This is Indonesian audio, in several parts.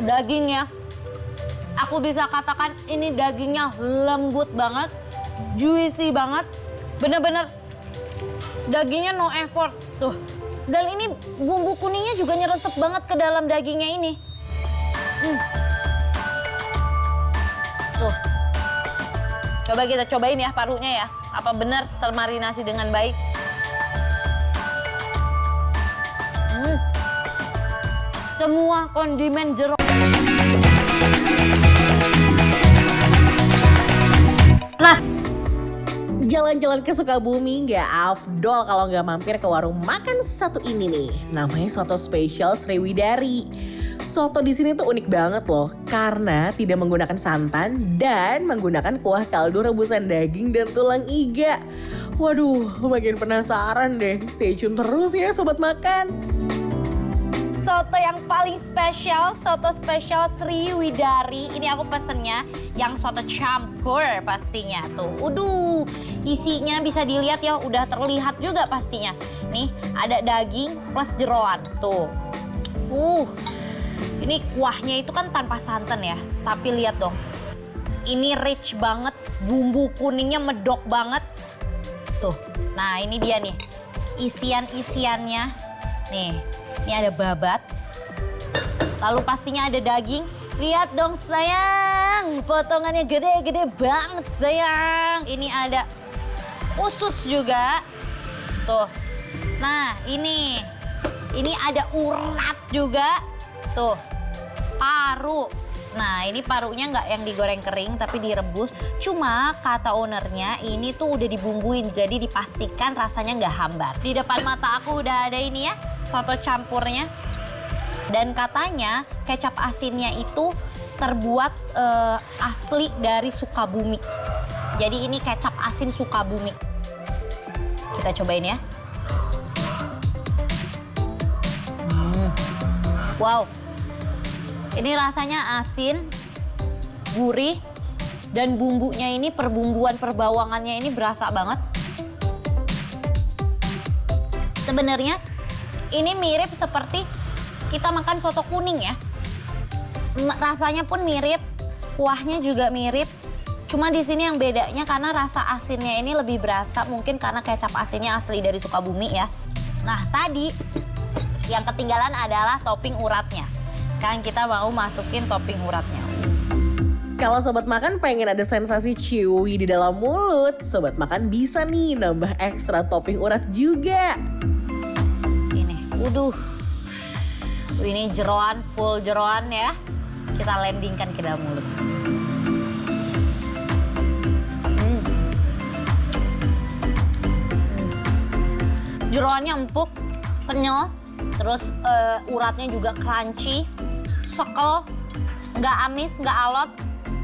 Dagingnya, aku bisa katakan ini dagingnya lembut banget, juicy banget, bener-bener dagingnya no effort tuh. Dan ini bumbu kuningnya juga nyeresep banget ke dalam dagingnya ini. Tuh, coba kita cobain ya parunya ya, apa benar termarinasi dengan baik. Semua kondimen jeruk. Nah, jalan-jalan ke Sukabumi nggak afdol kalau nggak mampir ke warung makan satu ini nih. Namanya Soto Spesial Sriwidari. Soto di sini tuh unik banget loh, karena tidak menggunakan santan dan menggunakan kuah kaldu rebusan daging dan tulang iga. Waduh, makin penasaran deh. Stay tune terus ya Sobat Makan. soto yang paling spesial, soto spesial Sriwidari. Ini aku pesennya yang soto campur pastinya tuh. Waduh, isinya bisa dilihat ya, udah terlihat juga pastinya. Nih, ada daging plus jeroan tuh. Ini kuahnya itu kan tanpa santan ya, tapi lihat dong. Ini rich banget, bumbu kuningnya medok banget. Tuh, nah ini dia nih, isian-isiannya. Nih, ini ada babat. Lalu pastinya ada daging. Lihat dong sayang, potongannya gede-gede banget sayang. Ini ada usus juga. Tuh, nah ini ada urat juga. Tuh, paru. Nah ini parunya nggak yang digoreng kering tapi direbus. Cuma kata ownernya ini tuh udah dibumbuin jadi dipastikan rasanya nggak hambar. Di depan mata aku udah ada ini ya, soto campurnya. Dan katanya kecap asinnya itu terbuat asli dari Sukabumi. Jadi ini kecap asin Sukabumi. Kita cobain ya. Wow. Ini rasanya asin, gurih, dan bumbunya ini perbumbuan perbawangannya ini berasa banget. Sebenarnya ini mirip seperti kita makan soto kuning ya. Rasanya pun mirip, kuahnya juga mirip. Cuma di sini yang bedanya karena rasa asinnya ini lebih berasa mungkin karena kecap asinnya asli dari Sukabumi ya. Nah tadi yang ketinggalan adalah topping uratnya. Sekarang kita mau masukin topping uratnya. Kalau Sobat Makan pengen ada sensasi chewy di dalam mulut, Sobat Makan bisa nih nambah ekstra topping urat juga. Ini, ini jeroan, full jeroan ya. Kita landingkan ke dalam mulut. Jeroannya empuk, kenyal, terus uratnya juga crunchy. Sekel, nggak amis, nggak alot,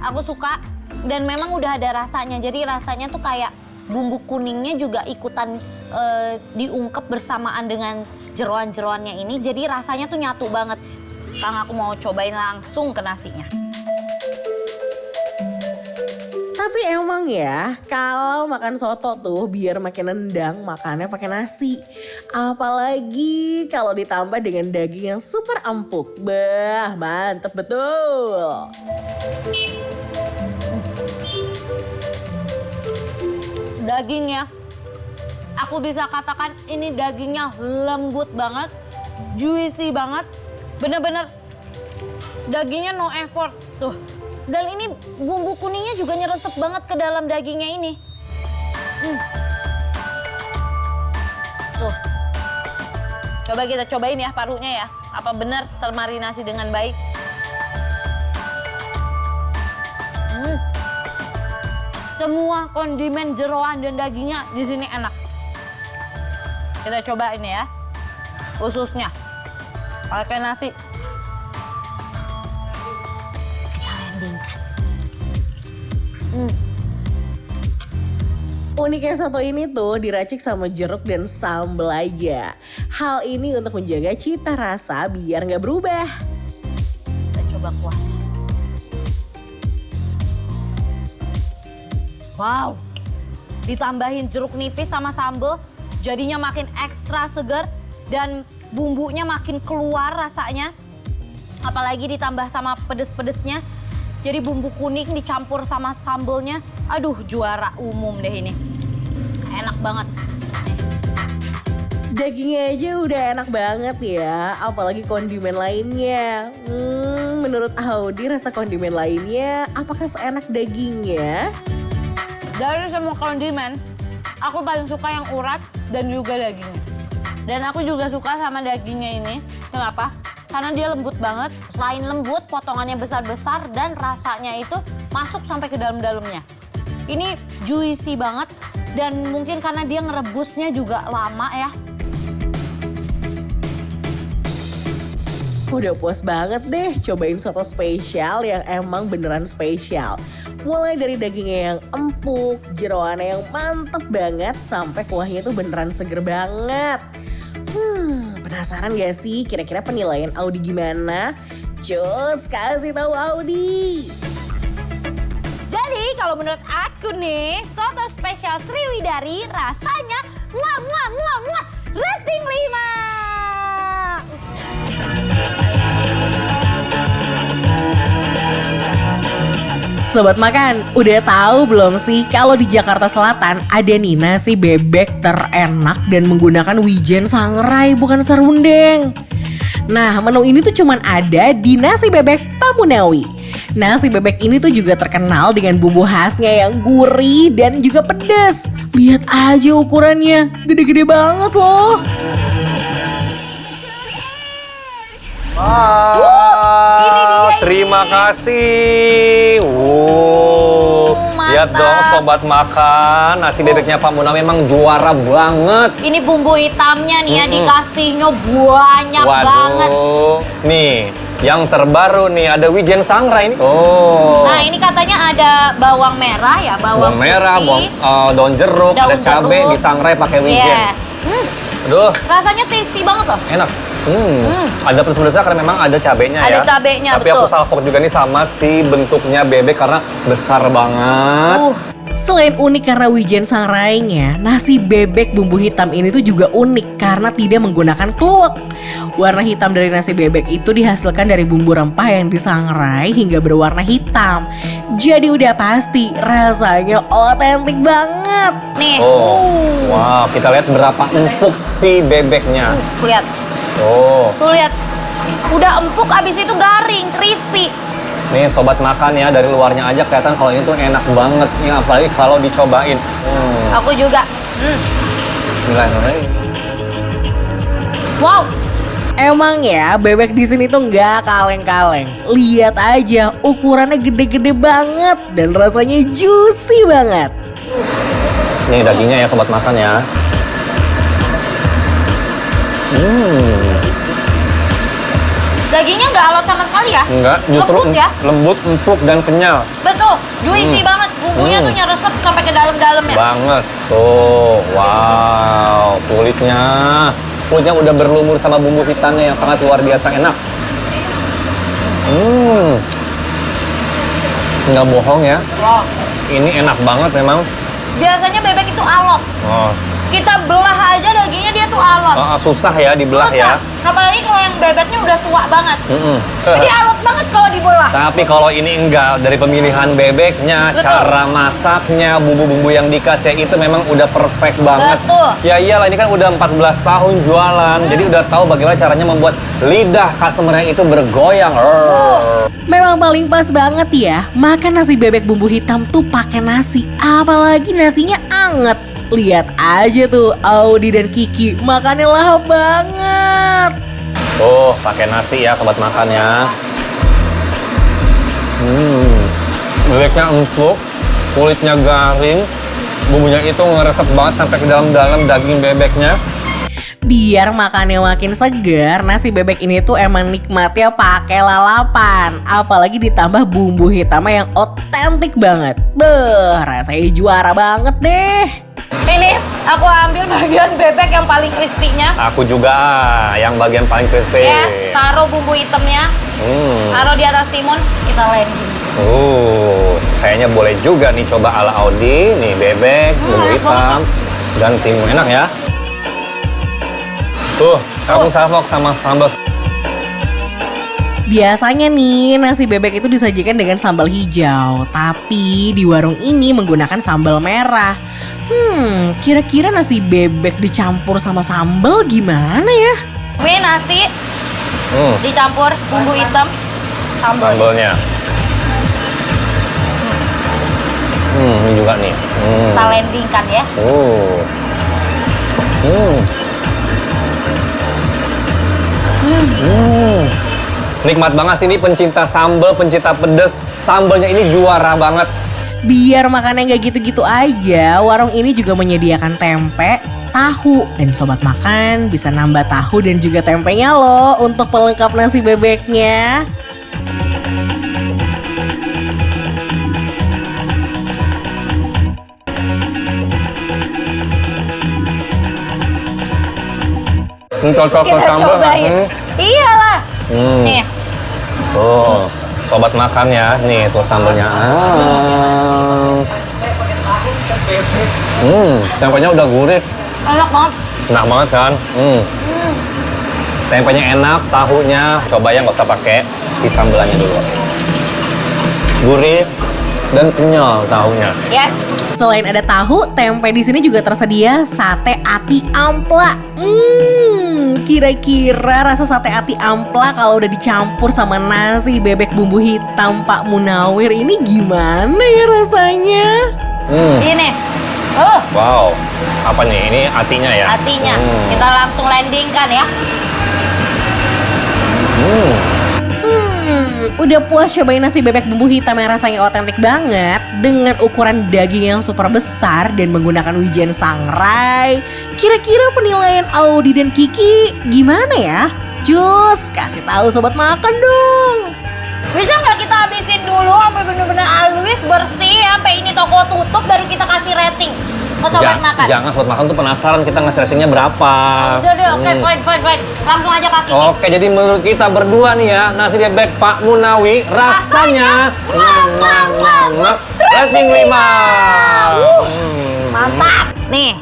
aku suka. Dan memang udah ada rasanya, jadi rasanya tuh kayak bumbu kuningnya juga ikutan diungkep bersamaan dengan jeroan-jeroannya ini. Jadi rasanya tuh nyatu banget. Sekarang aku mau cobain langsung ke nasinya. Tapi emang ya, kalau makan soto tuh biar makin nendang makannya pakai nasi. Apalagi kalau ditambah dengan daging yang super empuk. Bah, mantep betul. Dagingnya, aku bisa katakan ini dagingnya lembut banget, juicy banget. Bener-bener dagingnya no effort tuh. Dan ini bumbu kuningnya juga nyeresep banget ke dalam dagingnya ini. Tuh. Coba kita cobain ya parunya ya. Apa benar termarinasi dengan baik. Semua kondimen jeroan dan dagingnya di sini enak. Kita coba ini ya. Ususnya. Pakai nasi. Uniknya soto ini tuh diracik sama jeruk dan sambal aja. Hal ini untuk menjaga cita rasa biar nggak berubah. Kita coba kuahnya. Wow, ditambahin jeruk nipis sama sambal, jadinya makin ekstra segar dan bumbunya makin keluar rasanya. Apalagi ditambah sama pedes-pedesnya. Jadi bumbu kuning dicampur sama sambelnya. Aduh, juara umum deh ini. Enak banget. Dagingnya aja udah enak banget ya, apalagi kondimen lainnya. Menurut Audi rasa kondimen lainnya apakah seenak dagingnya? Dari semua kondimen, aku paling suka yang urat dan juga dagingnya. Dan aku juga suka sama dagingnya ini. Kenapa? Karena dia lembut banget. Selain lembut, potongannya besar-besar dan rasanya itu masuk sampai ke dalam-dalamnya. Ini juicy banget dan mungkin karena dia ngerebusnya juga lama ya. Udah puas banget deh cobain soto spesial yang emang beneran spesial. Mulai dari dagingnya yang empuk, jeroannya yang mantep banget, sampai kuahnya tuh beneran seger banget. Penasaran gak sih kira-kira penilaian Audi gimana? Cus, kasih tahu Audi. Jadi kalau menurut aku nih, soto spesial Sriwidari rasanya muah muah muah muah, rating 5. Sobat makan, udah tahu belum sih kalau di Jakarta Selatan ada nih nasi bebek terenak dan menggunakan wijen sangrai bukan serundeng. Nah, menu ini tuh cuman ada di nasi bebek Pamunawi. Nasi bebek ini tuh juga terkenal dengan bumbu khasnya yang gurih dan juga pedas. Lihat aja ukurannya, gede-gede banget loh. Terima kasih. Lihat dong sobat makan, nasi bebeknya Pak Muna memang juara banget. Ini bumbu hitamnya nih ya, dikasihnya banyak banget. Nih, yang terbaru nih ada wijen sangrai ini. Oh. Nah, ini katanya ada bawang merah ya, bawang merah, putih, daun jeruk, ada daun cabai jeruk. disangrai pakai wijen. Yes. Aduh, Rasanya tasty banget loh. enak. Ada pedes-pedesnya karena memang ada cabenya ya. Ada cabenya, Tapi betul. aku salfok juga nih sama si bentuknya bebek karena besar banget. Selain unik karena wijen sangrainya, nasi bebek bumbu hitam ini tuh juga unik karena tidak menggunakan kluwek. Warna hitam dari nasi bebek itu dihasilkan dari bumbu rempah yang disangrai hingga berwarna hitam. Jadi udah pasti rasanya otentik banget. Nih. Wow, kita lihat berapa empuk si bebeknya. Lihat. Tuh lihat. Udah empuk, abis itu garing, crispy. Nih sobat makan ya, dari luarnya aja kelihatan kalau ini tuh enak banget. Nih apalagi kalau dicobain. Aku juga. Bismillahirrahmanirrahim. Wow. Emang ya bebek di sini tuh nggak kaleng-kaleng. Lihat aja ukurannya gede-gede banget dan rasanya juicy banget. Nih dagingnya ya sobat makan ya. Dagingnya nggak alot sama sekali ya? Enggak, justru lembut ya? lembut, empuk dan kenyal. Betul, juicy banget. Bumbunya tuh nyeresep sampai ke dalam-dalamnya. Banget. Tuh, wow, kulitnya. Kulitnya udah berlumur sama bumbu hitamnya yang sangat luar biasa enak. Nggak bohong ya. Wow. Ini enak banget memang. Biasanya bebek itu alot. Kita belah aja dagingnya dia tuh alot. Susah ya dibelah ya. Apalagi kalau yang bebeknya udah tua banget. Jadi alot banget kalau dibelah. Tapi kalau ini enggak, dari pemilihan bebeknya, Betul. cara masaknya, bumbu-bumbu yang dikasih itu memang udah perfect banget. Betul. Ya iyalah, ini kan udah 14 tahun jualan, jadi udah tahu bagaimana caranya membuat lidah customer-nya itu bergoyang. Memang paling pas banget ya makan nasi bebek bumbu hitam tuh pakai nasi, apalagi nasinya anget. Lihat aja tuh Audi dan Kiki makannya lahap banget. Tuh, pakai nasi ya sobat makan ya. Bebeknya empuk, kulitnya garing, bumbunya itu ngeresep banget sampai ke dalam-dalam daging bebeknya. Biar makannya makin segar, nasi bebek ini tuh emang nikmatnya pakai lalapan. Apalagi ditambah bumbu hitamnya yang otentik banget. Beuh, rasanya juara banget deh. Ini aku ambil bagian bebek yang paling crispy-nya. Aku juga yang bagian paling crispy. Yes, taruh bumbu hitamnya. Taruh di atas timun, kita landing. Kayaknya boleh juga nih coba ala Audi. Nih bebek, bumbu hitam, dan timun. Enak ya? Tuh, kamu salfok sama sambal. Biasanya nih nasi bebek itu disajikan dengan sambal hijau, tapi di warung ini menggunakan sambal merah. Kira-kira nasi bebek dicampur sama sambal gimana ya? Ini nasi dicampur bumbu hitam, sambal. Sambalnya. Ini juga nih. Kita landingkan ya. Nikmat banget sih, ini pencinta sambal, pencinta pedes. Sambalnya ini juara banget. Biar makannya nggak gitu-gitu aja, warung ini juga menyediakan tempe, tahu. Dan sobat makan bisa nambah tahu dan juga tempenya loh untuk pelengkap nasi bebeknya. Ini cocok ke Kita sambal. cobain. Iyalah. Nih, Tuh, sobat makan ya. Nih, tuh sambalnya. Tempenya udah gurih. enak banget. Enak banget kan? Tempenya enak, tahunya. Coba ya, nggak usah pakai si sambelannya dulu. Gurih dan kenyal tahunya. Yes. Selain ada tahu, tempe di sini juga tersedia sate ati ampla. Kira-kira rasa sate ati ampla kalau udah dicampur sama nasi bebek bumbu hitam Pak Munawir ini gimana ya rasanya? Ini. Wow, apa nih? Ini atinya ya? Hatinya. Kita langsung landingkan ya. Udah puas cobain nasi bebek bumbu hitam yang rasanya otentik banget dengan ukuran daging yang super besar dan menggunakan wijen sangrai. Kira-kira penilaian Audi dan Kiki gimana ya? Cus, kasih tahu sobat makan dong. Bisa nggak kita habisin dulu sampai bener-bener halus, bersih, sampai ini toko tutup baru kita kasih rating ke sobat makan. Jangan, sobat makan tuh penasaran kita ngasih ratingnya berapa. Udah deh, oke, fine. Langsung aja kaki. Oke, jadi menurut kita berdua nih ya, nasi bebek Pak Munawi rasanya rating 5. Mantap. Nih,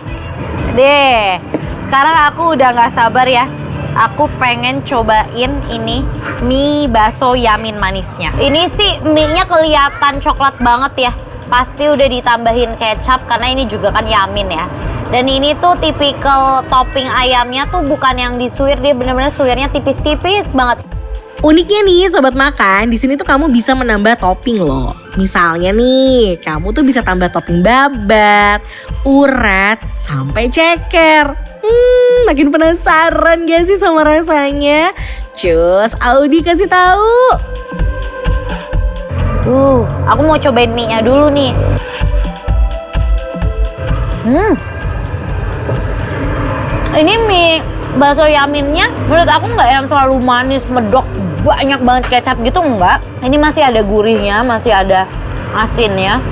deh. Sekarang aku udah nggak sabar ya. Aku pengen cobain ini mie bakso yamin manisnya. Ini sih mie-nya kelihatan coklat banget ya. Pasti udah ditambahin kecap karena ini juga kan yamin ya. Dan ini tuh tipikal topping ayamnya tuh bukan yang disuir, dia bener-bener suirnya tipis-tipis banget. Uniknya nih sobat makan, di sini tuh kamu bisa menambah topping loh. Misalnya nih, kamu tuh bisa tambah topping babat, urat, sampai ceker. Makin penasaran gak sih sama rasanya? Cus, Audi kasih tahu. Aku mau cobain mie-nya dulu nih. Ini mie bakso yaminnya menurut aku nggak yang terlalu manis, medok, banyak banget kecap gitu, enggak. Ini masih ada gurihnya, masih ada asinnya.